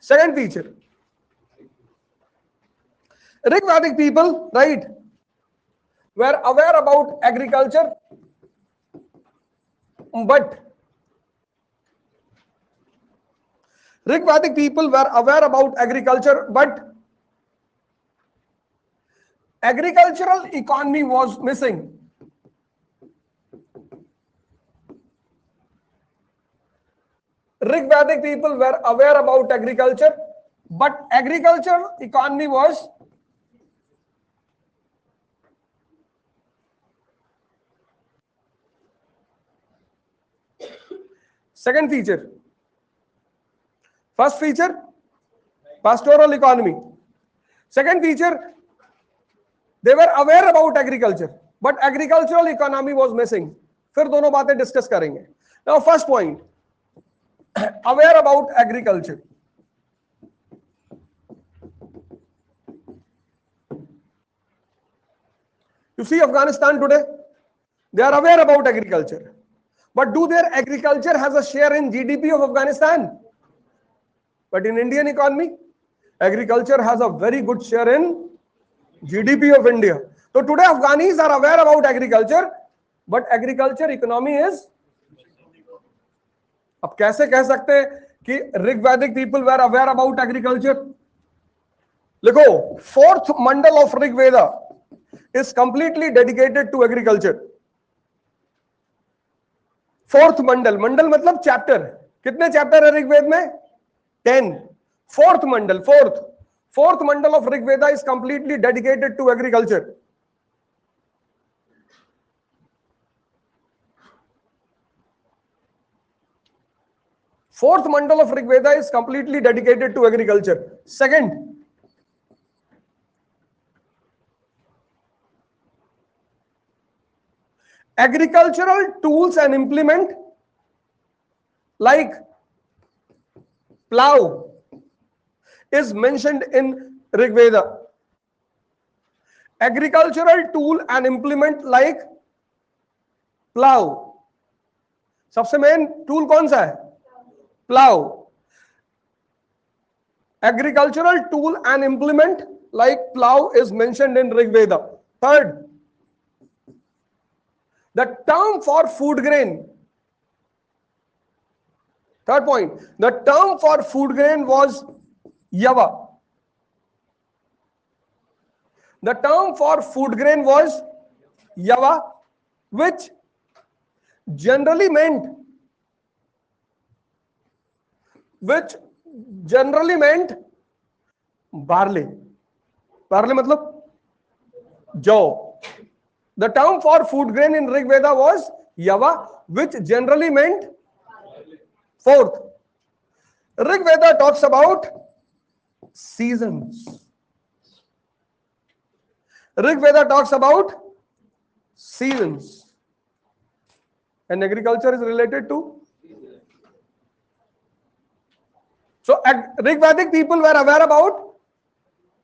Second feature, Rigvedic people, right, were aware about agriculture, but Rigvedic people were aware about agriculture, but agricultural economy was missing. Rigvedic people were aware about agriculture, but agricultural economy was second feature. First feature, pastoral economy. Second feature, they were aware about agriculture, but agricultural economy was missing. फिर दोनों बातें discuss करेंगे. Now first point, aware about agriculture. You see Afghanistan today, they are aware about agriculture, but do their agriculture has a share in GDP of Afghanistan? But in Indian economy, agriculture has a very good share in GDP of India. So today Afghanis are aware about agriculture, but agriculture economy is. अब कैसे कह सकते हैं कि Rigvedic people were aware about agriculture? लिखो, fourth mandal of Rigveda is completely dedicated to agriculture. Fourth mandal, मंडल मतलब chapter. कितने चैप्टर है ऋग्वेद में? 10. Fourth mandal, fourth mandal of Rigveda is completely dedicated to agriculture. Fourth mandal of Rig Veda is completely dedicated to agriculture. Second, agricultural tools and implement like plow is mentioned in Rig Veda. Agricultural tool and implement like plow. सबसे main tool कौन सा है? Plow. Agricultural tool and implement like plow is mentioned in Rig Veda. Third, the term for food grain. Third point, the term for food grain was yava. The term for food grain was yava, which generally meant barley. Barley मतलब जौ. The term for food grain in Rig Veda was yava, which generally meant. Fourth, Rig Veda talks about seasons. Rig Veda talks about seasons, and agriculture is related to. So Rig Vedic people were aware about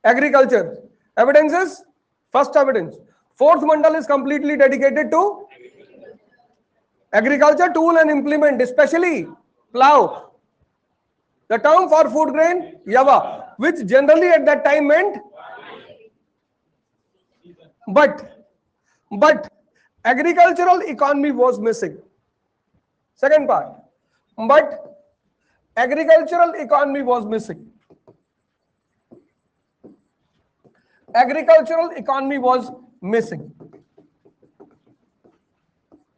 agriculture. Evidences, first evidence, fourth mandal is completely dedicated to agriculture tool and implement, especially plow. The term for food grain, yava, which generally at that time meant. But agricultural economy was missing. Second part, but agricultural economy was missing. Agricultural economy was missing.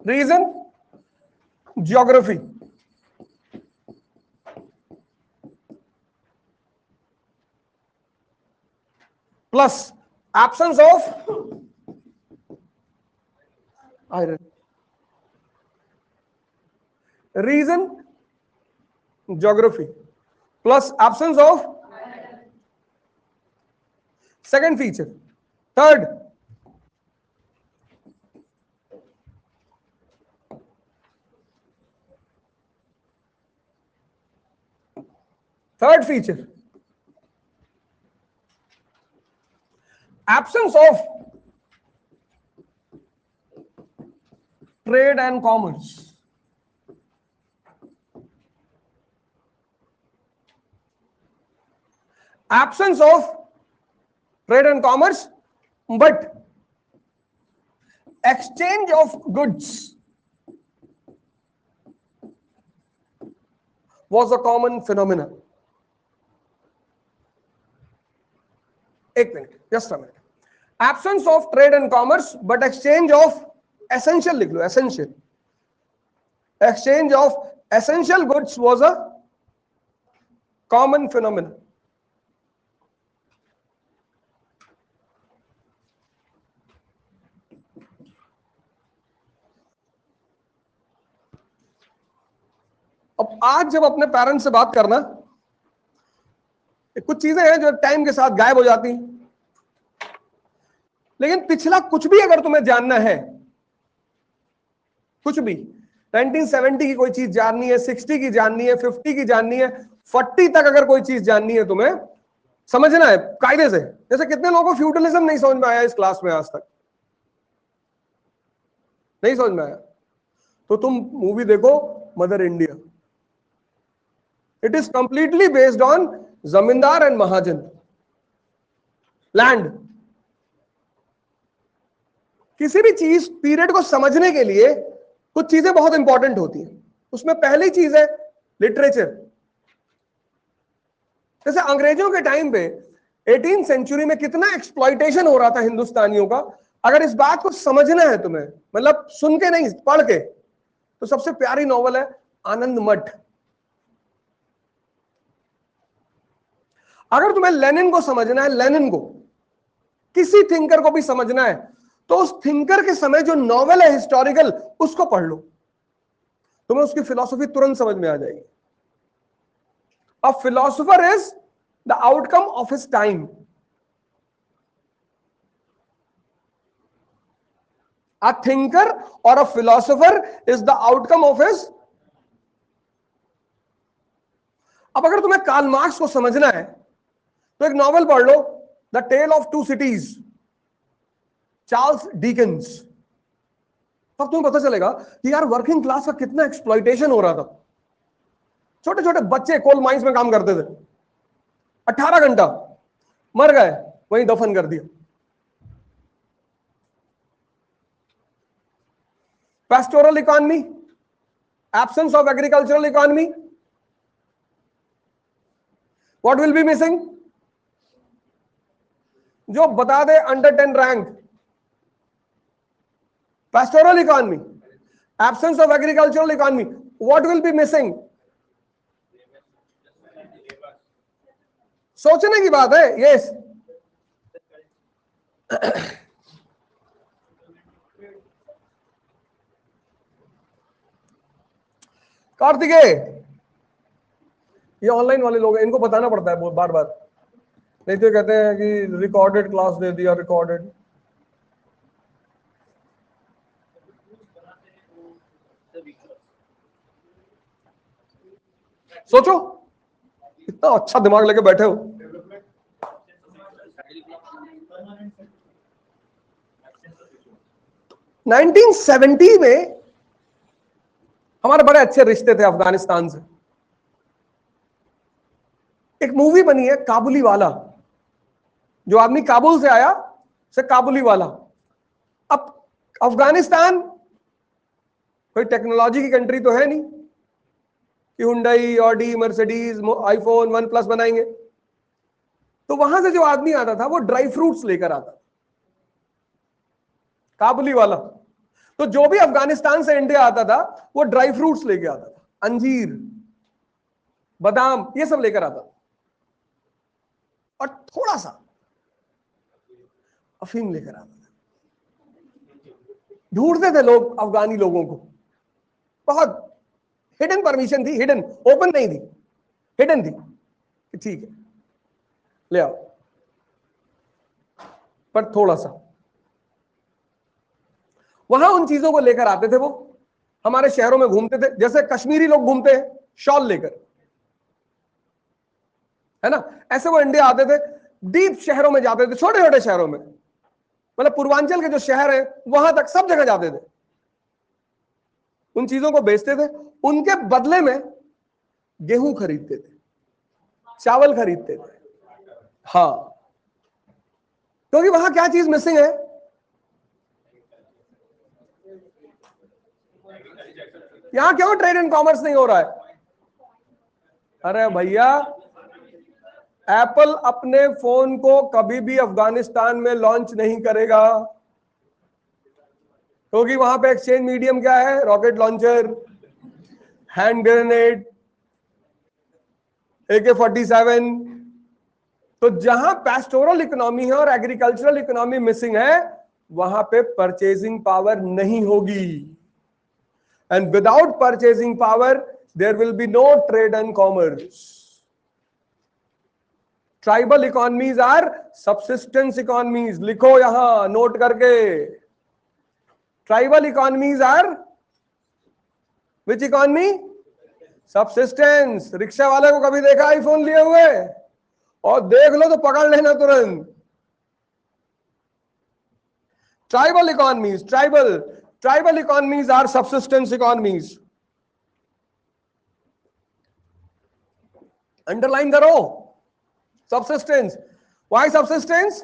Reason? Geography. Plus absence of iron. Reason? Geography. Plus absence of. Second feature. Third, feature, absence of trade and commerce. absence of trade and commerce, but exchange of goods was a common phenomenon. एक minute, just a minute. Absence of trade and commerce, but exchange of essential, लिख लो, essential. Exchange of essential goods was a common phenomenon. अब आज जब अपने parents से बात करना, कुछ चीजें हैं जो टाइम के साथ गायब हो जाती हैं, लेकिन पिछला कुछ भी अगर तुम्हें जानना है, कुछ भी 1970 की कोई चीज जाननी है, 60 की जाननी है, 50 की जाननी है, 40 तक अगर कोई चीज जाननी है तुम्हें समझना है कायदे से। जैसे कितने लोगों को फ्यूडलिज्म नहीं समझ में आया इस क्लास में, आज तक नहीं समझ में आया, तो तुम मूवी देखो mother India. It is completely based on जमींदार एंड महाजन, लैंड। किसी भी चीज पीरियड को समझने के लिए कुछ चीजें बहुत इंपॉर्टेंट होती हैं। उसमें पहली चीज है लिटरेचर। जैसे अंग्रेजों के टाइम पे 18वीं सेंचुरी में कितना एक्सप्लॉइटेशन हो रहा था हिंदुस्तानियों का, अगर इस बात को समझना है तुम्हें, मतलब सुन के नहीं पढ़ के, तो सबसे प्यारी नॉवल है आनंद मठ। अगर तुम्हें लेनिन को समझना है, लेनिन को, किसी थिंकर को भी समझना है, तो उस थिंकर के समय जो नॉवेल है हिस्टोरिकल, उसको पढ़ लो, तुम्हें उसकी फिलॉसफी तुरंत समझ में आ जाएगी। A philosopher is the outcome of his time. A thinker और a philosopher is the outcome of his. अब अगर तुम्हें कार्ल मार्क्स को समझना है तो एक नॉवेल पढ़ लो, the tale of two cities, Charles Dickens. तब तुम्हें पता चलेगा कि यार वर्किंग क्लास का कितना एक्सप्लॉइटेशन हो रहा था। छोटे छोटे बच्चे कोल माइंस में काम करते थे, 18 घंटा, मर गए, वहीं दफन कर दिया। Pastoral economy, absence of agricultural economy, what will be missing? जो बता दे under 10 rank. Pastoral economy, absence of agricultural economy, what will be missing? सोचने की बात है। यस, कार्तिकेय, ये ऑनलाइन वाले लोग हैं, इनको बताना पड़ता है बार बार, नहीं तो कहते हैं कि रिकॉर्डेड क्लास दे दिया, रिकॉर्डेड। सोचो, इतना अच्छा दिमाग लेके बैठे हो। तो 1970 में हमारे बड़े अच्छे रिश्ते थे अफगानिस्तान से। एक मूवी बनी है काबुली वाला, जो आदमी काबुल से आया से काबुली वाला। अब अफगानिस्तान कोई टेक्नोलॉजी की कंट्री तो है नहीं कि Hyundai, Audi, Mercedes, iPhone, one plus बनाएंगे। तो वहां से जो आदमी आता था वो ड्राई फ्रूट्स लेकर आता था, काबुली वाला। तो जो भी अफगानिस्तान से इंडिया आता था वो ड्राई फ्रूट्स लेके आता था, अंजीर, बादाम, ये सब लेकर आता था, और थोड़ा सा अफीम लेकर आता था। ढूंढते थे लोग अफगानी लोगों को, बहुत हिडन परमिशन थी, हिडन, ओपन नहीं थी, हिडन थी कि ठीक है ले आओ, पर थोड़ा सा। वहां उन चीजों को लेकर आते थे वो, हमारे शहरों में घूमते थे, जैसे कश्मीरी लोग घूमते हैं शॉल लेकर, है ना, ऐसे वो इंडिया आते थे, डीप शहरों में जाते थे, छोटे छोटे शहरों में, मतलब पूर्वांचल के जो शहर है वहां तक सब जगह जाते थे, उन चीजों को बेचते थे। उनके बदले में गेहूं खरीदते थे, चावल खरीदते थे, हाँ, क्योंकि वहां क्या चीज मिसिंग है? यहां क्यों ट्रेड एंड कॉमर्स नहीं हो रहा है? अरे भैया, एप्पल अपने फोन को कभी भी अफगानिस्तान में लॉन्च नहीं करेगा, क्योंकि वहां पे एक्सचेंज मीडियम क्या है? Rocket launcher, hand grenade, AK-47। तो जहां पैस्टोरल इकोनॉमी है और एग्रीकल्चरल इकोनॉमी मिसिंग है, वहां पे परचेजिंग पावर नहीं होगी, and without purchasing power there will be no trade and commerce. Tribal economies are subsistence economies, लिखो यहां नोट करके। Tribal economies are which economy? Subsistence. Rickshaw वाले को कभी देखा आईफोन लिए हुए? और देख लो तो पकड़ लेना तुरंत। Tribal economies, tribal economies are subsistence economies. Underline करो, subsistence. Why subsistence?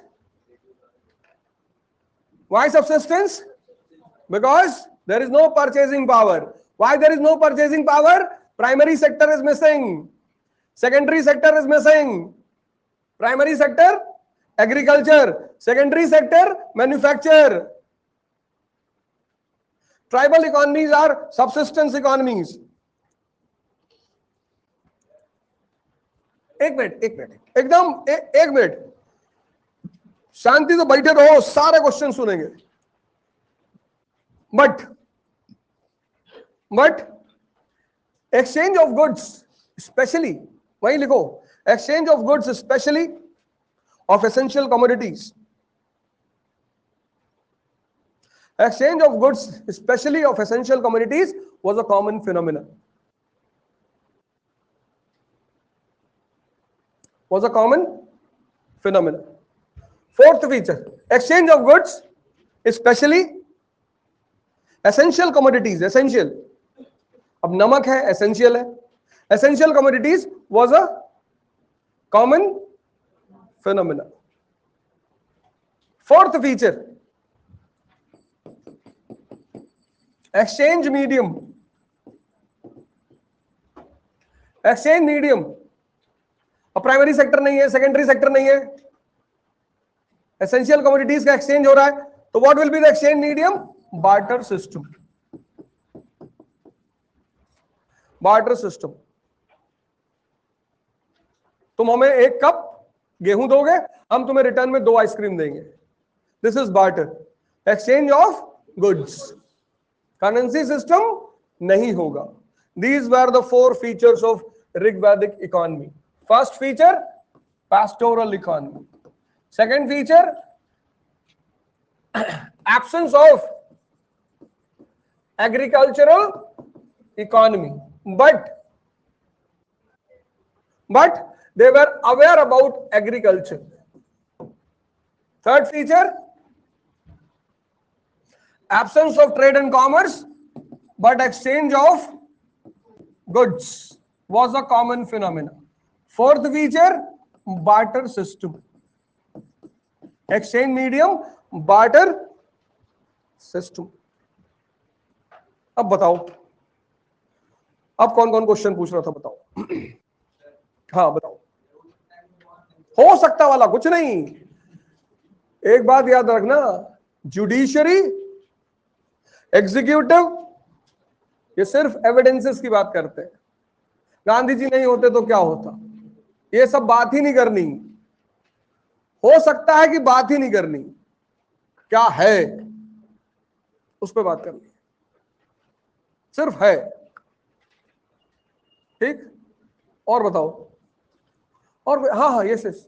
Why subsistence? Because there is no purchasing power. Why there is no purchasing power? Primary sector is missing, secondary sector is missing. Primary sector agriculture, secondary sector manufacture. Tribal economies are subsistence economies. एक minute एकदम एक minute शांति से बैठे रहो, सारे question सुनेंगे। But exchange of goods specially, वही लिखो, exchange of goods specially of essential commodities, exchange of goods especially of essential commodities was a common phenomenon. Was a common phenomenon. Fourth feature, exchange of goods especially essential commodities. Essential, अब नमक है, essential है, essential commodities was a common phenomenon. Fourth feature, exchange medium. Exchange medium, अब primary sector नहीं है, secondary sector नहीं है, essential commodities का एक्सचेंज हो रहा है, तो what will be the exchange medium? Barter system. Barter system, तुम हमें 1 कप गेहूं दोगे, हम तुम्हें रिटर्न में 2 आइसक्रीम देंगे। This is barter, exchange of goods. Currency system नहीं होगा। These were the 4 features of Rigvedic economy. First feature, pastoral economy. Second feature, absence of agricultural economy, but they were aware about agriculture. Third feature, absence of trade and commerce, but exchange of goods was a common phenomenon. Fourth feature, barter system, exchange medium, barter system. अब बताओ, अब कौन कौन question पूछ रहा था बताओ? हाँ बताओ। हो सकता वाला कुछ नहीं। एक बात याद रखना, जुडिशरी, एग्जीक्यूटिव, ये सिर्फ एविडेंसेस की बात करते हैं। गांधी जी नहीं होते तो क्या होता? ये सब बात ही नहीं करनी। हो सकता है कि बात ही नहीं करनी, क्या है उस पर बात करनी, सिर्फ है। ठीक, और बताओ। और हाँ यस यस।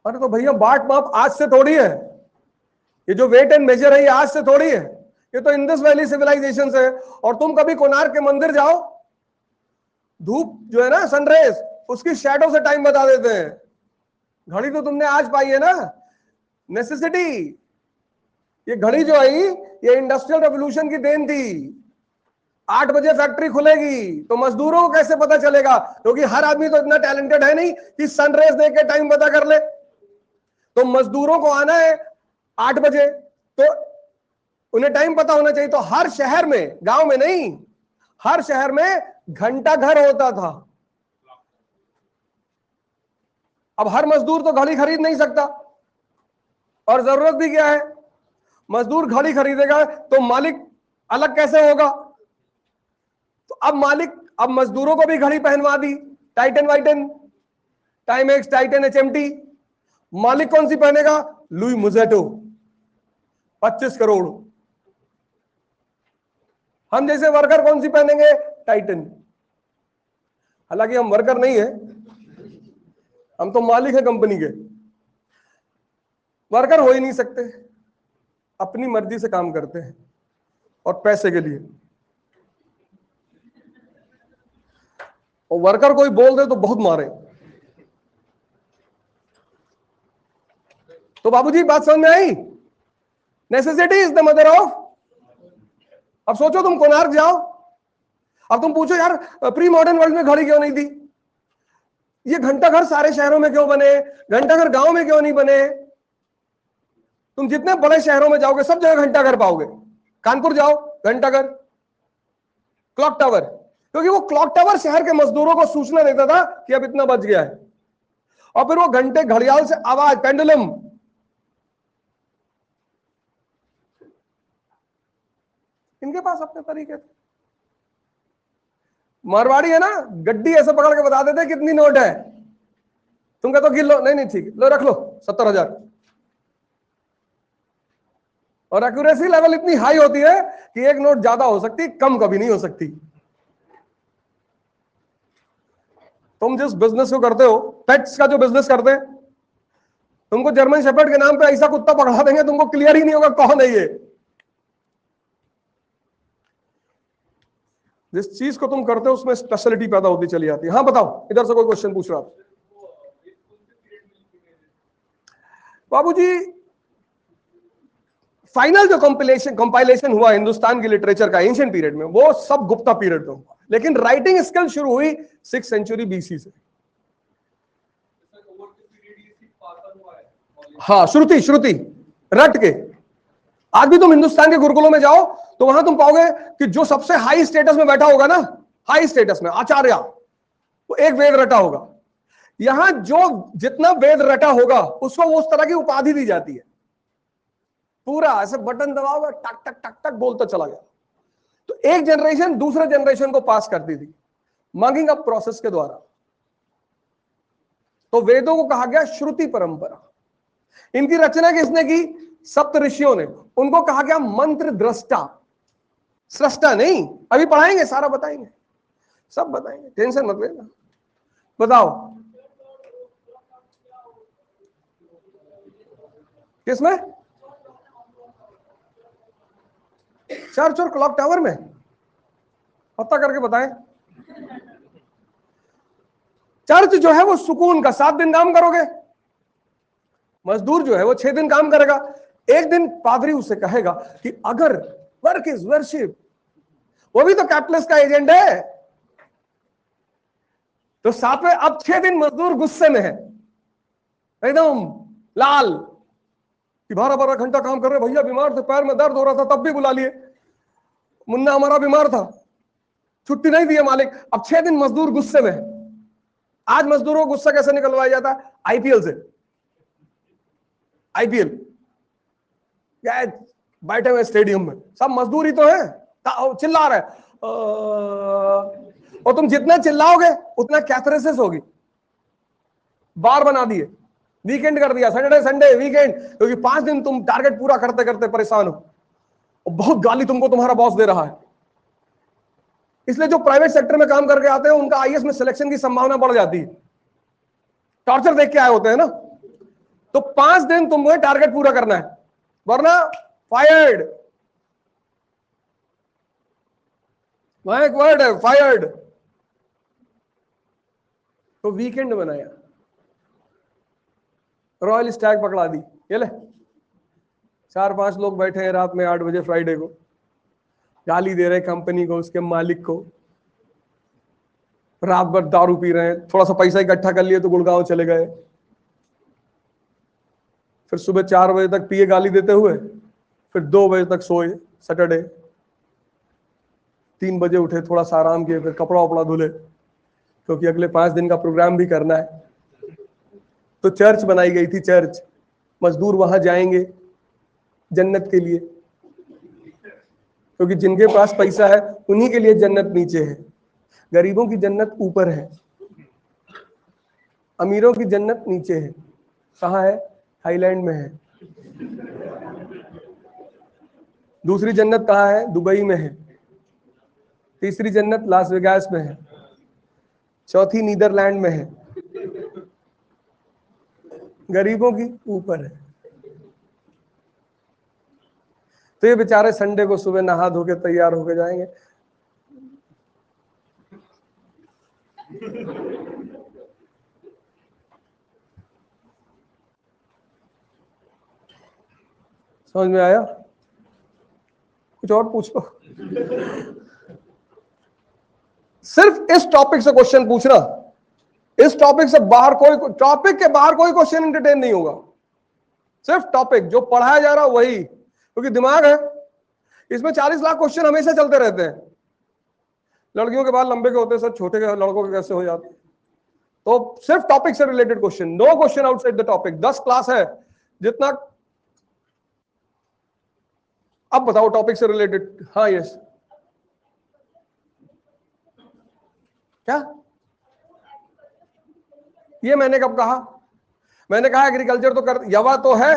अरे तो भैया बाट माप आज से थोड़ी है, ये जो वेट एंड मेजर है ये आज से थोड़ी है, ये तो इंडस वैली सिविलाइजेशन से है। और तुम कभी कोणार्क के मंदिर जाओ, धूप जो है ना, सनराइज, उसकी शैडो से टाइम बता देते हैं। घड़ी तो तुमने आज पाई है ना, नेसेसिटी। ये घड़ी जो आई ये इंडस्ट्रियल रेवोल्यूशन की देन थी। 8 बजे फैक्ट्री खुलेगी तो मजदूरों को कैसे पता चलेगा? क्योंकि हर आदमी तो इतना टैलेंटेड है नहीं कि सनराइज देख के टाइम पता कर ले। तो मजदूरों को आना है 8 बजे, तो उन्हें टाइम पता होना चाहिए। तो हर शहर में, गांव में नहीं, हर शहर में घंटा घर होता था। अब हर मजदूर तो घड़ी खरीद नहीं सकता, और जरूरत भी क्या है? मजदूर घड़ी खरीदेगा तो मालिक अलग कैसे होगा? तो अब मजदूरों को भी घड़ी पहनवा दी, टाइटन वाइटन, टाइमेक्स, टाइटन, HMT। मालिक कौन सी पहनेगा? लुई मुजेटो, 25 करोड़। हम जैसे वर्कर कौन सी पहनेंगे? टाइटन। हालांकि हम वर्कर नहीं है, हम तो मालिक है कंपनी के, वर्कर हो ही नहीं सकते, अपनी मर्जी से काम करते हैं और पैसे के लिए। और वर्कर कोई बोल दे तो बहुत मारे। तो बाबूजी बात समझ में आई? Necessity is the mother of. अब सोचो तुम कोणार्क जाओ, अब तुम पूछो यार प्री मॉडर्न वर्ल्ड में घड़ी क्यों नहीं थी? ये घंटा घर सारे शहरों में क्यों बने, घंटा घर गांव में क्यों नहीं बने? तुम जितने बड़े शहरों में जाओगे सब जगह घंटा घर पाओगे। कानपुर जाओ, घंटा घर, क्लॉक टावर, क्योंकि वो क्लॉक टावर शहर के मजदूरों को सूचना देता था कि अब इतना बच गया है। और फिर वो घंटे, घड़ियाल से आवाज, पेंडुलम, इनके पास अपने तरीके थे। मारवाड़ी है ना, गड्डी ऐसे पकड़ के बता देते कितनी नोट है, तुम कहते हो गिन लो, नहीं नहीं ठीक लो, रख लो 70,000। और एक्यूरेसी लेवल इतनी हाई होती है कि एक नोट ज्यादा हो सकती, कम कभी नहीं हो सकती। तुम जिस बिजनेस को करते हो, पेट्स का जो बिजनेस करते हैं, तुमको जर्मन शेफर्ड के नाम पे ऐसा कुत्ता पकड़ा देंगे तुमको क्लियर ही नहीं होगा कौन है ये। जिस चीज को तुम करते हो उसमें स्पेशलिटी पैदा होती चली जाती है। हाँ बताओ, इधर से कोई क्वेश्चन पूछ रहा था। बाबूजी फाइनल जो कंपाइलेशन हुआ हिंदुस्तान की लिटरेचर का एंशिएंट पीरियड में, वो सब गुप्ता पीरियड में हुआ, लेकिन राइटिंग स्किल शुरू हुई 6th सेंचुरी BC से। हाँ, श्रुति रट के। आज भी तुम हिंदुस्तान के गुरुकुलों में जाओ तो वहां तुम पाओगे कि जो सबसे हाई स्टेटस में बैठा होगा ना, हाई स्टेटस में आचार्य, वो एक वेद रटा होगा। यहां जो जितना वेद रटा होगा उसको उस तरह की उपाधि दी जाती है। पूरा ऐसे बटन दबाओगे, टक टक टक टक बोलता चला गया। तो एक जनरेशन दूसरे जनरेशन को पास करती थी मार्किंग अप प्रोसेस के द्वारा। तो वेदों को कहा गया श्रुति परंपरा। इनकी रचना किसने की? सप्त ऋषियों ने। उनको कहा गया मंत्र दृष्टा, सृष्टा नहीं। अभी पढ़ाएंगे, सारा बताएंगे, सब बताएंगे, टेंशन मत लेना। बताओ किसमें? चर्च और क्लॉक टावर में? पता करके बताएं। चर्च जो है वो सुकून का 7 दिन काम करोगे, मजदूर जो है वो 6 दिन काम करेगा। एक दिन पादरी उसे कहेगा कि अगर वर्क इज वर्शिप, वो भी तो कैपिटलिस्ट का एजेंट है। तो 7वें, अब 6 दिन मजदूर गुस्से में है, एकदम लाल कि 12-12 घंटा काम कर रहे, भैया बीमार थे, पैर में दर्द हो रहा था तब भी बुला लिए, मुन्ना हमारा बीमार था, छुट्टी नहीं दी मालिक। अब 6 दिन मजदूर गुस्से में है। आज मजदूरों को गुस्सा कैसे निकलवाया जाता है? IPL से। IPL बैठे हुए स्टेडियम में सब मजदूर ही तो है, चिल्ला रहे और तुम जितना चिल्लाओगे उतना कैथरेसिस होगी। बार बना दिए, वीकेंड कर दिया, सैटरडे संडे वीकेंड, क्योंकि 5 दिन तुम टारगेट पूरा करते करते परेशान हो और बहुत गाली तुमको तुम्हारा बॉस दे रहा है। इसलिए जो प्राइवेट सेक्टर में काम करके आते हैं उनका IAS में सिलेक्शन की संभावना बढ़ जाती है, टॉर्चर देख के आए होते हैं ना। तो 5 दिन तुम्हें टारगेट पूरा करना है, वरना फायर्ड। वहां एक वर्ड है फायर्ड। तो वीकेंड बनाया, रॉयल स्टैग पकड़ा दी, ये ले 4-5 लोग बैठे हैं रात में 8 बजे फ्राइडे को, गाली दे रहे कंपनी को, उसके मालिक को, रात भर दारू पी रहे हैं, थोड़ा सा पैसा इकट्ठा कर लिए तो गुड़गांव चले गए, फिर सुबह 4 बजे तक पिए गाली देते हुए, फिर 2 बजे तक सोए सैटरडे, 3 बजे उठे, थोड़ा सा आराम किए, फिर कपड़ा वपड़ा धुले, क्योंकि अगले 5 दिन का प्रोग्राम भी करना है। तो चर्च बनाई गई थी, चर्च, मजदूर वहां जाएंगे जन्नत के लिए, क्योंकि जिनके पास पैसा है उन्हीं के लिए जन्नत नीचे है, गरीबों की जन्नत ऊपर है, अमीरों की जन्नत नीचे है। कहाँ है? थाईलैंड में है। दूसरी जन्नत कहाँ है? दुबई में है। तीसरी जन्नत लास वेगास में है। चौथी नीदरलैंड में है। गरीबों की ऊपर है। तो ये बेचारे संडे को सुबह नहा धो के तैयार होके जाएंगे। समझ में आया? कुछ और पूछो। सिर्फ इस टॉपिक से क्वेश्चन पूछना, इस टॉपिक से बाहर कोई, टॉपिक के बाहर कोई क्वेश्चन एंटरटेन नहीं होगा, सिर्फ टॉपिक जो पढ़ाया जा रहा वही, क्योंकि दिमाग है इसमें 40 लाख क्वेश्चन हमेशा चलते रहते हैं। लड़कियों के बाल लंबे के होते हैं सर, छोटे के लड़कों के कैसे हो जाते? तो सिर्फ टॉपिक से related question, no question outside the topic. 10 class है जितना। अब बताओ टॉपिक से रिलेटेड। हाँ यस, क्या ये मैंने कब कहा? मैंने कहा एग्रीकल्चर तो कर, यवा तो है,